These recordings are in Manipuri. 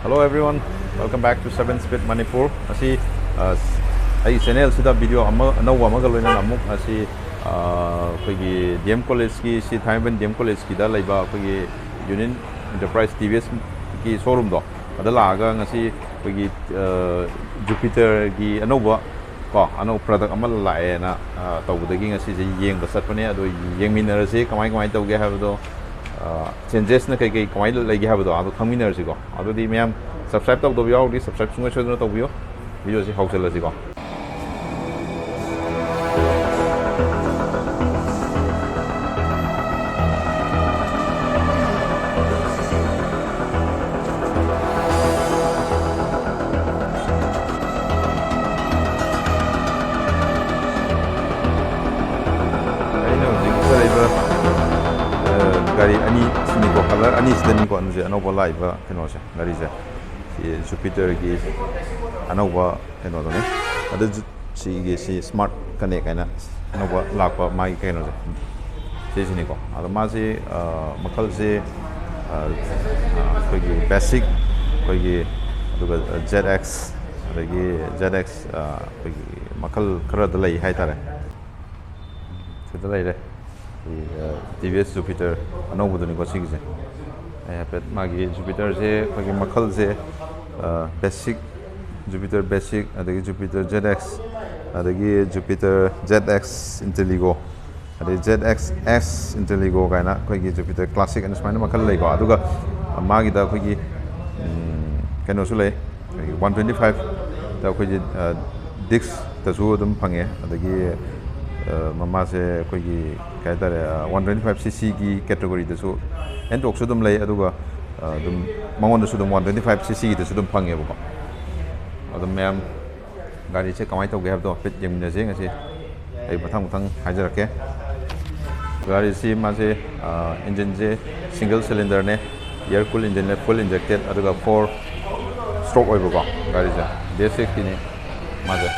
Hello everyone, welcome back to 7 Speed Manipur. Asi ai channel sida video anouba amaga loina amuk asi koigi DM college ki si Thailand DM college ki da laiba koigi Union Enterprise TVs ki showroom do adala aga ngasi koigi Jupiter ki anouba ko anouba product amal lae na tawdagi ngasi je yengba satpane ado yengminarase kamai tawge habdo changes na kai kamai lagi habdo ado khangminarase ko ado di ma'am subscribe toubiyu di subscribe sunga chodna toubiyu video si hausalasi ko gari ani sini ko color ani sedani ko anje anouba laiba keno se gari se si Jupiter ki anouba keno do ne adu si smart connect kana anouba lakpa mai keno se sini ko adu ma se makal se koigi basic koigi aduga ZX adagi ZX koigi makal khara da lai hai tare sida lai re Tvs Jupiter anouba do ni ko sigise pet magi Jupiter se kogi makal se basic Jupiter basic adagi Jupiter ZX adagi Jupiter ZX Inteligo adagi ZXS Inteligo kaina kogi Jupiter classic and smine makal lei ko aduga magi da kogi keno su lei 125 da kogi disc ta su dum phange adagi mama se kogi kai tare 125cc ki category da su entok su dum lei aduga dum mangon da su dum 125cc ki da su dum phange bu ko adum ma'am gari che kamai tawge habdo pet yemna je ngasi ai mathang hajarake gari si ma se engine je single cylinder ne air cool engine ne full injected aduga 4 stroke oi bu ko gari je basic ni ma je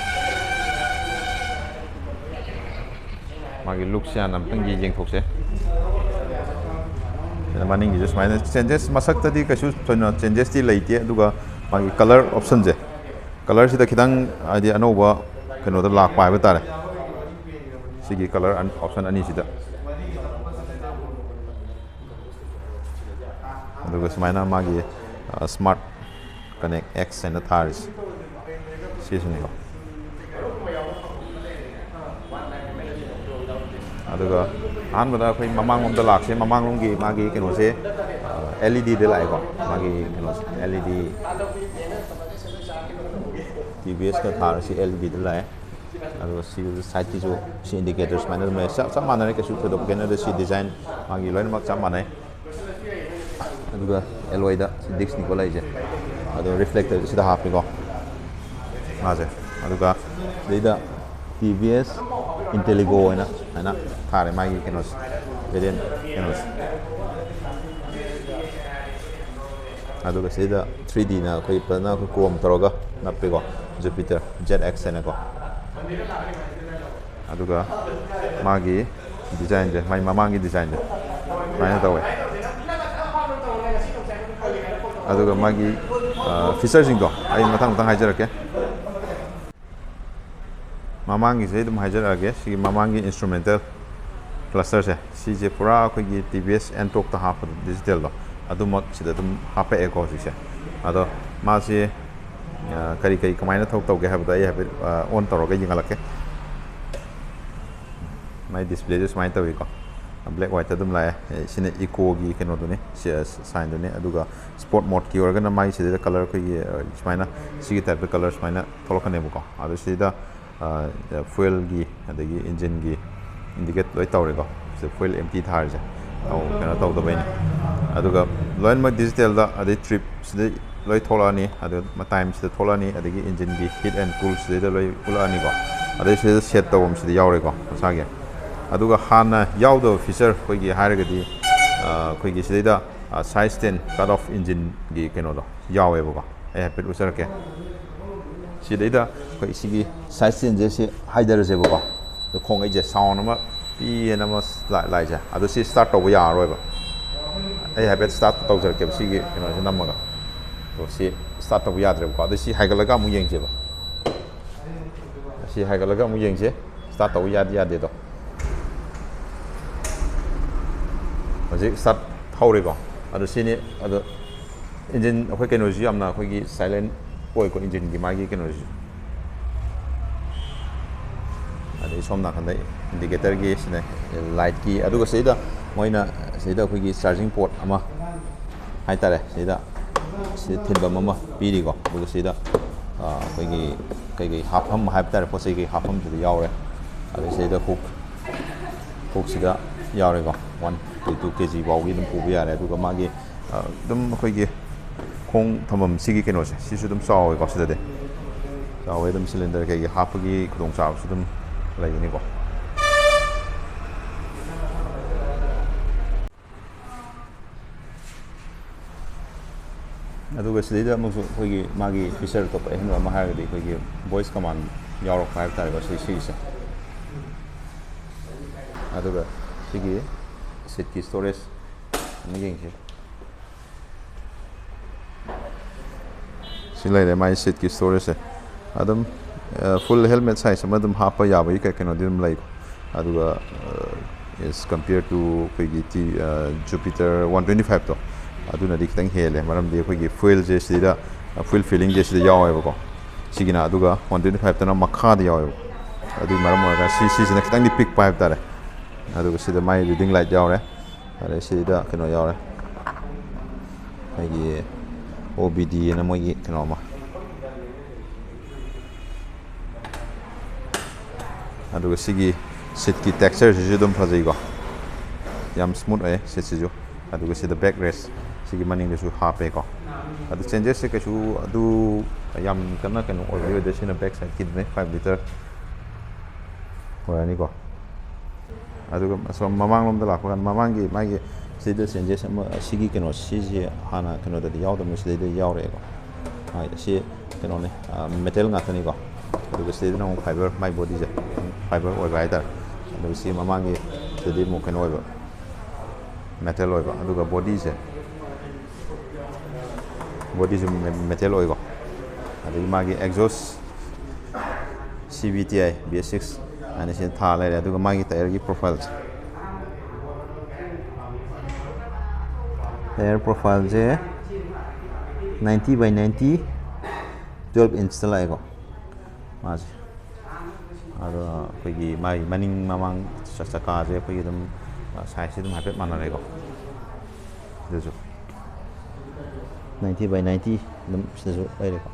magi look siya nam tangi jeng thokse maning gi just minus changes masak tadi kasu thona changes ti leite aduga magi color option je color sida khidang adi anouba keno da lak pai ba tare sigi color option ani sida aduga smaina magi smart connect X and the tires season ko aduga anbada khoi mamang lom da lak se mamang lom gi magi keno se LED de lai ko magi keno LED TVs ka thar si LED de lai aduga si side ti jo si indicators mana me sa mana ke su thodo gena de si design magi loin mak cham mana aduga alloy da si disc ni ko lai je adu reflector si da half ni ko ma je aduga deida TVs Inteligo na ana thare magi kenos variant kenos aduga sida 3D na koi pana ko kom toroga na pego Jupiter ZX na ko aduga magi design je mai mamangi design je mai na tawe aduga magi features do ai matang hajarake mamangi se dum hajarage si mamangi instrumental cluster se si je pura ko gi TVS entok ta half digital do adu mod sida dum hape eco se ado ma se kari kamai na thok tawge habda ai habe on toroga yingalake mai display just mai tawi ko black white dum la sine eco gi keno do ne sign do ne aduga sport mode ki organa mai sida color ko gi smaina si type colors maina tholokane bu ko adu sida fuel gi adagi engine gi indicate loi tawre ko se fuel empty thar je au kana taw da bain aduga loin ma digital da adi trip se loi thola ni adu ma time se thola ni adagi engine gi heat and cool se da loi pula ni ko adi se set tawum se yaore ko sa ge aduga hana yaw do feature ko gi haire gi ko gi se da size 10 cut off engine gi keno do yawe bo ko ai pet usar ke sidaida ko isigi size je si haider je bo ko khong ai je sound ma pi na ma lai ja adu si start to ya roi ba ai habet start to jar ke sigi keno namma ga ꯁꯤ ꯁ꯭ꯇꯥꯔꯠ ꯇꯧꯕ ꯌꯥꯗ꯭ꯔꯦꯕꯀꯣ ꯑꯗꯣ ꯁꯤ ꯍꯥꯏꯒꯠꯂꯒ ꯑꯃꯨꯛ ꯌꯦꯡꯁꯦꯕ ꯁꯤ ꯍꯥꯏꯒꯠꯂꯒ ꯑꯃꯨꯛ ꯌꯦꯡꯁꯦ ꯁ꯭ꯇꯥꯔꯠ ꯇꯧꯕ ꯌꯥꯗꯦꯗꯣ ꯍꯧꯖꯤꯛ ꯁ꯭ꯇꯥꯔꯠ ꯍꯧꯔꯦꯀꯣ ꯑꯗꯣ ꯁꯤꯅꯤ ꯑꯗꯣ ꯏꯟꯖꯤꯟ ꯑꯩꯈꯣꯏ ꯀꯩꯅꯣꯁꯤꯁꯨ ꯌꯥꯝꯅ ꯑꯩꯈꯣꯏꯒꯤ ꯁꯥꯏꯂꯦꯟ ꯑꯣꯏꯀꯣ ꯏꯟꯖꯤꯟꯒꯤ ꯃꯥꯒꯤ ꯀꯩꯅꯣꯁꯤꯁꯨ ꯑꯗꯩ ꯁꯣꯝ ꯅꯥꯀꯟꯗ ꯏꯟꯗꯤꯀꯦꯇꯔꯒꯤ ꯁꯤꯅ ꯂꯥꯏꯠꯀꯤ ꯑꯗꯨꯒ ꯁꯤꯗ ꯃꯣꯏꯅ ꯁꯤꯗ ꯑꯩꯈꯣꯏꯒꯤ ꯆꯥꯔꯖꯤꯡ ꯄꯣꯔꯠ ꯑꯃ ꯍꯥꯏꯇꯥꯔꯦ ꯁꯤꯗ ꯊꯤꯟꯐꯝ ꯑꯃ ꯄꯤꯔꯤꯀꯣ ꯑꯗꯨꯒꯁꯤꯗ ꯑꯩꯈꯣꯏꯒꯤ ꯀꯩꯀꯩ ꯍꯥꯞꯐꯝ ꯍꯥꯏꯕ ꯇꯥꯔꯦ ꯄꯣꯠ ꯆꯩ ꯀꯩ ꯍꯥꯞꯐꯝꯁꯤꯗ ꯌꯥꯎꯔꯦ ꯑꯗꯩ ꯁꯤꯗ ꯍꯨꯛꯁꯤꯗ ꯌꯥꯎꯔꯦꯀꯣ 1-2 kg ꯐꯥꯎꯒꯤ ꯑꯗꯨꯝ ꯄꯨꯕ ꯌꯥꯔꯦ ꯑꯗꯨꯒ ꯃꯥꯒꯤ ꯑꯗꯨꯝ ꯑꯩꯈꯣꯏꯒꯤ ꯈꯣꯡ ꯊꯝꯐꯝ ꯁꯤꯒꯤ ꯀꯩꯅꯣꯁꯦ ꯁꯤꯁꯨ ꯑꯗꯨꯝ ꯆꯥꯎꯋꯦꯀꯣ ꯁꯤꯗꯗꯤ ꯆꯥꯎꯋꯦ ꯑꯗꯨꯝ ꯁꯤꯂꯤꯟꯗꯔ ꯀꯩꯀꯩ ꯍꯥꯞꯄꯒꯤ ꯈꯨꯗꯣꯡꯆꯥꯕꯁꯨ ꯑꯗꯨꯝ ꯂꯩꯒꯅꯤꯀꯣ ꯑꯗꯨꯒ ꯁꯤꯗꯩꯗ ꯑꯃꯨꯛꯁꯨ ꯑꯩꯈꯣꯏꯒꯤ ꯃꯥꯒꯤ ꯐꯤꯆꯔ ꯑꯇꯣꯞꯄ ꯑꯍꯦꯟꯕ ꯑꯃ ꯍꯥꯏꯔꯒꯗꯤ ꯑꯩꯈꯣꯏꯒꯤ ꯚꯣꯏꯁ ꯀꯃꯥꯟ ꯌꯥꯎꯔꯛꯄ ꯍꯥꯏꯕ ꯇꯥꯔꯦꯀꯣ ꯁꯤꯒꯤꯁꯦ ꯑꯗꯨꯒ ꯁꯤꯒꯤ ꯁꯤꯠꯀꯤ ꯁ꯭ꯇꯣꯔꯦꯖ ꯑꯃ ꯌꯦꯡꯁꯤ ꯁꯤ ꯂꯩꯔꯦ ꯃꯥꯒꯤ ꯁꯤꯠꯀꯤ ꯁ꯭ꯇꯣꯔꯦꯖꯁꯦ ꯑꯗꯨꯝ ꯐꯨꯜ ꯍꯦꯜꯃꯦꯠ ꯁꯥꯏꯖ ꯑꯃ ꯑꯗꯨꯝ ꯍꯥꯞꯄ ꯌꯥꯕꯒꯤ ꯀꯩꯅꯣꯗꯤ ꯑꯗꯨꯝ ꯂꯩꯀꯣ ꯑꯗꯨꯒ ꯑꯦꯁ ꯀꯝꯄꯤꯌꯔ ꯇꯨ ꯑꯩꯈꯣꯏꯒꯤ ꯖꯨꯄꯤꯇꯔ 125ꯇꯣ ꯑꯗꯨꯅꯗꯤ ꯈꯤꯇꯪ ꯍꯦꯜꯂꯦ ꯃꯔꯝꯗꯤ ꯑꯩꯈꯣꯏꯒꯤ ꯐꯨꯏꯜꯁꯦ ꯁꯤꯗ ꯐꯨꯏꯜ ꯐꯤꯂꯤꯡꯁꯦ ꯁꯤꯗ ꯌꯥꯎꯋꯦꯕꯀꯣ ꯁꯤꯒꯤꯅ ꯑꯗꯨꯒ 125ꯇꯅ ꯃꯈꯥꯗ ꯌꯥꯎꯋꯦꯕ ꯑꯗꯨꯒꯤ ꯃꯔꯝ ꯑꯣꯏꯔꯒ ꯁꯤꯁꯤꯅ ꯈꯤꯇꯪꯗꯤ ꯄꯤꯛꯄ ꯍꯥꯏꯕ ꯇꯥꯔꯦ ꯑꯗꯨꯒ ꯁꯤꯗ ꯃꯥꯏ ꯔꯤꯗꯤꯡ ꯂꯥꯏꯠ ꯌꯥꯎꯔꯦ ꯑꯗꯩ ꯁꯤꯗ ꯀꯩꯅꯣ ꯌꯥꯎꯔꯦ ꯑꯩꯈꯣꯏꯒꯤ OBD ꯑꯅ ꯃꯣꯏꯒꯤ ꯀꯩꯅꯣ ꯑꯃ ꯑꯗꯨꯒ ꯁꯤꯒꯤ ꯁꯤꯠꯀꯤ ꯇꯦꯛꯁꯆꯔꯁꯤꯁꯨ ꯑꯗꯨꯝ ꯐꯖꯩꯀꯣ ꯌꯥꯝ ꯁ꯭ꯃꯨꯠ ꯑꯣꯏꯌꯦ ꯁꯤꯠꯁꯤꯁꯨ ꯑꯗꯨꯒ ꯁꯤꯗ ꯕꯦꯛ ꯔꯦꯁ ꯁꯤꯒꯤ ꯃꯅꯤꯡꯗꯁꯨ ꯍꯥꯞꯄꯦꯀꯣ ꯑꯗꯨ ꯆꯦꯟꯖꯦꯁꯁꯦ ꯀꯩꯁꯨ ꯑꯗꯨ ꯌꯥꯝ ꯀꯟꯅ ꯀꯩꯅꯣ ꯑꯣꯏꯕ ꯑꯣꯏꯗꯦ ꯁꯤꯅ ꯕꯦꯛ ꯁꯥꯏꯠꯀꯤꯗꯨꯅꯦ 5 ꯂꯤꯇꯔ ꯑꯣꯏꯔꯅꯤꯀꯣ ꯑꯗꯨꯒ ꯑꯁꯣꯝ ꯃꯃꯥꯡꯂꯣꯝꯗ ꯂꯥꯛꯄ ꯀꯥꯟꯗ ꯃꯃꯥꯡꯒꯤ ꯃꯥꯒꯤ ꯁꯤꯗ ꯆꯦꯟꯖꯦꯁ ꯑꯃ ꯁꯤꯒꯤ ꯀꯩꯅꯣ ꯁꯤꯁꯦ ꯍꯥꯟꯅ ꯀꯩꯅꯣꯗꯗꯤ ꯌꯥꯎꯗꯕꯅꯤ ꯁꯤꯗꯩꯗ ꯌꯥꯎꯔꯛꯑꯦꯀꯣ ꯁꯤ ꯀꯩꯅꯣꯅꯤ ꯃꯦꯇꯦꯜ ꯉꯥꯛꯇꯅꯤꯀꯣ ꯑꯗꯨꯒ ꯁꯤꯗꯩꯗꯅ ꯑꯃꯨꯛ ꯐꯥꯏꯕꯔ ꯃꯥꯏ ꯕꯣꯗꯤꯁꯦ ꯐꯥꯏꯕꯔ ꯑꯣꯏꯕ ꯍꯥꯏꯇꯥꯔꯦ ꯑꯗꯨꯒ ꯁꯤ ꯃꯃꯥꯡꯒꯤ ꯁꯤꯗꯗꯤ ꯑꯃꯨꯛ ꯀꯩꯅꯣ ꯑꯣꯏꯕ ꯃꯦꯇꯦꯜ ꯑꯣꯏꯕ ꯑꯗꯨꯒ ꯕꯣꯗꯤꯁꯨ ꯃꯦꯇꯦꯜ ꯑꯣꯏꯀꯣ ꯑꯗꯒꯤ ꯃꯥꯒꯤ ꯑꯦꯛꯖꯣꯁ CVTI BS6 ꯍꯥꯏꯅ ꯁꯤꯗ ꯊꯥ ꯂꯩꯔꯦ ꯑꯗꯨꯒ ꯃꯥꯒꯤ ꯇꯥꯌꯔꯒꯤ ꯄ꯭ꯔꯣꯐꯥꯏꯜꯁꯦ ꯇꯥꯌꯔ ꯄ꯭ꯔꯣꯐꯥꯏꯜꯁꯦ 90/90 12 ꯏꯟꯆꯇ ꯂꯥꯛꯑꯦꯀꯣ ꯃꯥꯁꯦ ꯑꯗꯣ ꯑꯩꯈꯣꯏꯒꯤ ꯃꯥꯒꯤ ꯃꯅꯤꯡ ꯃꯃꯥꯡ ꯆꯀꯥꯁꯦ ꯑꯩꯈꯣꯏꯒꯤ ꯑꯗꯨꯝ ꯁꯥꯏꯖꯁꯦ ꯑꯗꯨꯝ ꯍꯥꯏꯐꯦꯠ ꯃꯥꯟꯅꯔꯦꯀꯣ ꯁꯤꯗꯁꯨ 90/90 ꯑꯗꯨꯝ ꯁꯤꯗꯁꯨ ꯂꯩꯔꯦꯀꯣ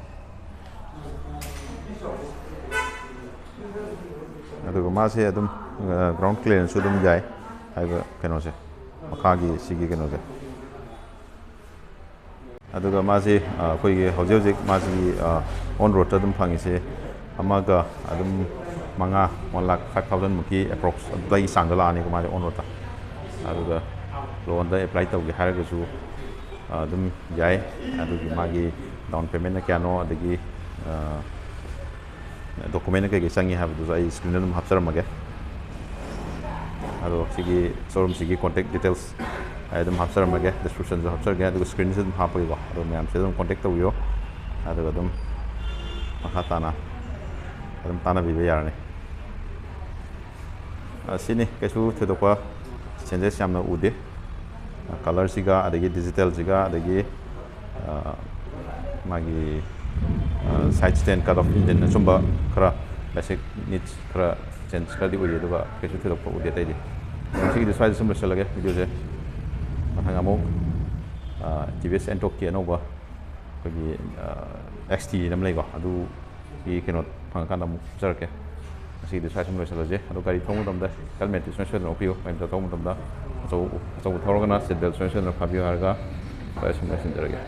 ꯑꯗꯨꯒ ꯃꯥꯁꯦ ꯑꯗꯨꯝ ꯒ꯭ꯔꯥꯎꯟ ꯀ꯭ꯂꯤꯌꯔꯦꯟꯁꯁꯨ ꯑꯗꯨꯝ ꯌꯥꯏ ꯍꯥꯏꯕ ꯀꯩꯅꯣꯁꯦ ꯃꯈꯥꯒꯤ ꯁꯤꯒꯤ ꯀꯩꯅꯣꯁꯦ ꯑꯗꯨꯒ ꯃꯥꯁꯤ ꯑꯩꯈꯣꯏꯒꯤ ꯍꯧꯖꯤꯛ ꯍꯧꯖꯤꯛ ꯃꯥꯁꯤ ꯑꯣꯟ ꯔꯣꯗꯇ ꯑꯗꯨꯝ ꯐꯪꯉꯤꯁꯦ ꯑꯃꯒ ꯑꯗꯨꯝ 1,05,000 ꯃꯨꯛꯀꯤ ꯑꯦꯄ꯭ꯔꯣꯛꯁ ꯑꯗꯨꯗꯒꯤ ꯆꯥꯡꯗ ꯂꯥꯛꯑꯅꯤꯀꯣ ꯃꯥꯁꯦ ꯑꯣꯟ ꯔꯣꯗꯇ ꯑꯗꯨꯒ ꯂꯣꯟꯗ ꯑꯦꯄ꯭ꯂꯥꯏ ꯇꯧꯒꯦ ꯍꯥꯏꯔꯒꯁꯨ ꯑꯗꯨꯝ ꯌꯥꯏ ꯑꯗꯨꯒꯤ ꯃꯥꯒꯤ ꯗꯥꯎꯟ ꯄꯦꯃꯦꯟꯅ ꯀꯌꯥꯅꯣ ꯑꯗꯒꯤ ꯗꯣꯀꯨꯃꯦꯟꯅ ꯀꯩꯀꯩ ꯆꯪꯉꯤ ꯍꯥꯏꯕꯗꯨꯁꯨ ꯑꯩ ꯁ꯭ꯀ꯭ꯔꯤꯟꯗ ꯑꯗꯨꯝ ꯍꯥꯞꯆꯔꯝꯃꯒꯦ ꯑꯗꯣ ꯁꯤꯒꯤ ꯁꯣꯔꯨꯝꯁꯤꯒꯤ ꯀꯣꯟꯇꯦꯛ ꯗꯤꯇꯦꯜꯁ ꯑꯩ ꯑꯗꯨꯝ ꯍꯥꯞꯆꯔꯝꯃꯒꯦ ꯗꯤꯁꯀ꯭ꯔꯤꯞꯁꯟꯁꯨ ꯍꯥꯞꯆꯔꯒꯦ ꯑꯗꯨꯒ ꯁ꯭ꯀ꯭ꯔꯤꯟꯁꯨ ꯑꯗꯨꯝ ꯍꯥꯞꯄꯒꯦꯀꯣ ꯑꯗꯣ ꯃꯌꯥꯝꯁꯦ ꯑꯗꯨꯝ ꯀꯣꯟꯇꯦꯛ ꯇꯧꯕꯤꯌꯣ ꯑꯗꯨꯒ ꯑꯗꯨꯝ ꯃꯈꯥ ꯇꯥꯅ ꯑꯗꯨꯝ ꯇꯥꯟꯅꯕꯤꯕ ꯌꯥꯔꯅꯤ ꯁꯤꯅꯤ ꯀꯩꯁꯨ ꯊꯣꯏꯗꯣꯛꯄ ꯆꯦꯟꯖꯦꯁ ꯌꯥꯝꯅ ꯎꯗꯦ ꯀꯂꯔꯁꯤꯒ ꯑꯗꯒꯤ ꯗꯤꯖꯤꯇꯦꯜꯁꯤꯒ ꯑꯗꯒꯤ ꯃꯥꯒꯤ side stand cut off engine ꯑꯆꯨꯝꯕ ꯈꯔ ꯕꯦꯁꯤꯛ ꯅꯤꯠꯁ ꯈꯔ ꯆꯦꯟꯖ ꯈꯔꯗꯤ ꯎꯏ ꯑꯗꯨꯒ ꯀꯩꯁꯨ ꯊꯣꯏꯗꯣꯛꯄ ꯎꯗꯦ ꯑꯇꯩꯗꯤ ꯁꯤꯒꯤꯗꯤ ꯁ꯭ꯋꯥꯏꯗ ꯁꯨꯝ ꯂꯣꯏꯁꯤꯜꯂꯒꯦ ꯚꯤꯗꯤꯑꯣꯁꯦ ꯃꯊꯪ ꯑꯃꯨꯛ TVS ꯑꯦꯟꯇꯣꯛꯀꯤ ꯑꯅꯧꯕ ꯑꯩꯈꯣꯏꯒꯤ XT ꯑꯃ ꯂꯩꯀꯣ ꯑꯗꯨꯒꯤ ꯀꯩꯅꯣ ꯐꯪꯉꯀꯥꯟꯗ ꯑꯃꯨꯛ ꯍꯥꯞꯆꯔꯛꯀꯦ ꯉꯁꯤꯒꯤꯗꯤ ꯁ꯭ꯋꯥꯏ ꯁꯨꯝ ꯂꯣꯏꯁꯤꯜꯂꯁꯦ ꯑꯗꯣ ꯒꯥꯔꯤ ꯊꯧꯕ ꯃꯇꯝꯗ ꯍꯦꯜꯃꯦꯠꯇꯤ ꯁꯨꯡꯁꯣꯏ ꯁꯣꯏꯗꯅ ꯎꯞꯄꯤꯌꯨ ꯃꯌꯨꯝꯗ ꯊꯧꯕ ꯃꯇꯝꯗ ꯑꯆꯧꯕ ꯊꯧꯔꯒꯅ ꯁꯤꯠ ꯕꯦꯜꯠ ꯁꯨꯡꯁꯣꯏ ꯁꯣꯏꯗꯅ ꯐꯥꯕꯤꯌꯨ ꯍꯥꯏꯔꯒ ꯁ꯭ꯋꯥꯏ ꯁꯨꯝ ꯂꯣꯏꯁꯤꯟꯖꯔꯒꯦ